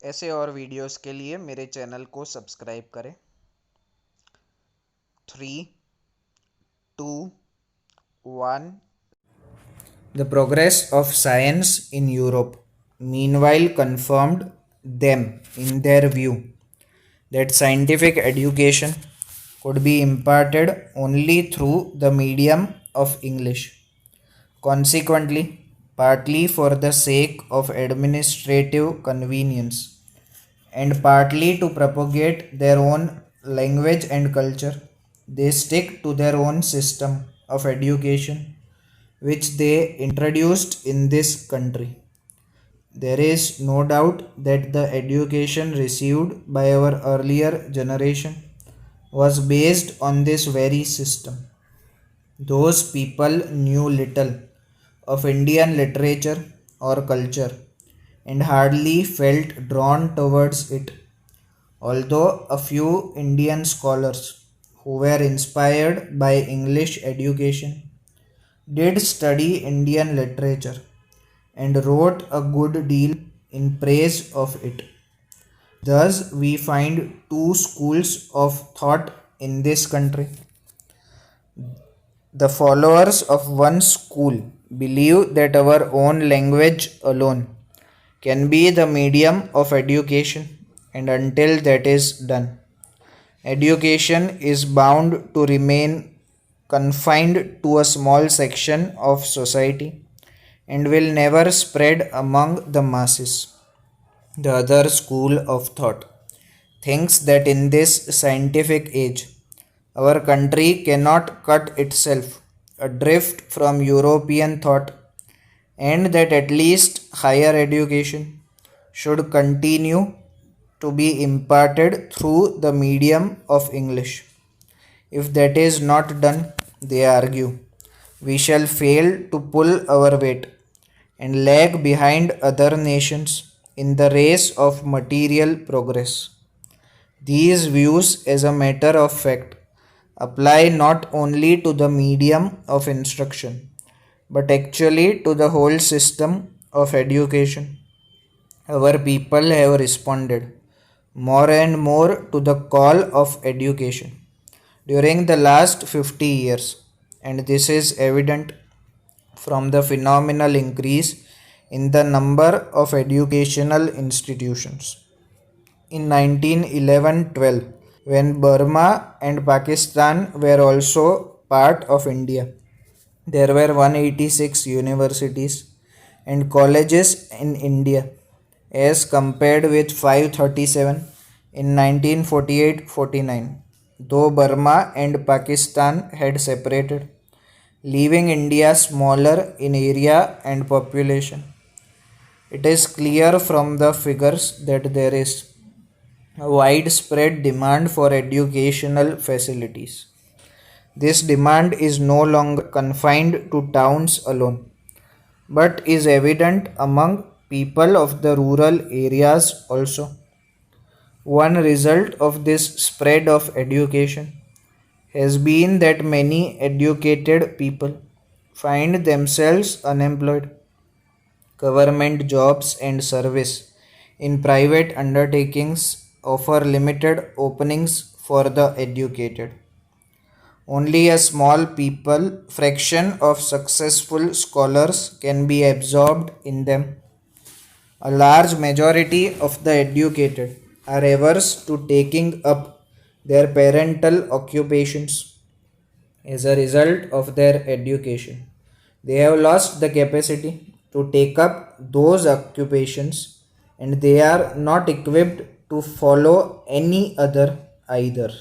ऐसे और वीडियोस के लिए मेरे चैनल को सब्सक्राइब करें। 3, 2, 1। The progress of science in Europe meanwhile confirmed them in their view that scientific education could be imparted only through the medium of English. Consequently, partly for the sake of administrative convenience and partly to propagate their own language and culture, they stick to their own system of education which they introduced in this country. There is no doubt that the education received by our earlier generation was based on this very system. Those people knew little of Indian literature or culture and hardly felt drawn towards it, although a few Indian scholars who were inspired by English education did study Indian literature and wrote a good deal in praise of it. Thus, we find two schools of thought in this country. The followers of one school believe that our own language alone can be the medium of education, and until that is done, education is bound to remain confined to a small section of society and will never spread among the masses. The other school of thought thinks that in this scientific age, our country cannot cut itself adrift from European thought, and that at least higher education should continue to be imparted through the medium of English. If that is not done, they argue, we shall fail to pull our weight and lag behind other nations in the race of material progress. These views, as a matter of fact, apply not only to the medium of instruction, but actually to the whole system of education. Our people have responded more and more to the call of education during the last 50 years, and this is evident from the phenomenal increase in the number of educational institutions. In 1911-12, when Burma and Pakistan were also part of India, there were 186 universities and colleges in India as compared with 537 in 1948-49, though Burma and Pakistan had separated, leaving India smaller in area and population. It is clear from the figures that there is a widespread demand for educational facilities. This demand is no longer confined to towns alone, but is evident among people of the rural areas also. One result of this spread of education has been that many educated people find themselves unemployed. Government jobs and service in private undertakings offer limited openings for the educated. Only a small fraction of successful scholars can be absorbed in them. A large majority of the educated are averse to taking up their parental occupations as a result of their education. They have lost the capacity to take up those occupations, and they are not equipped to follow any other either.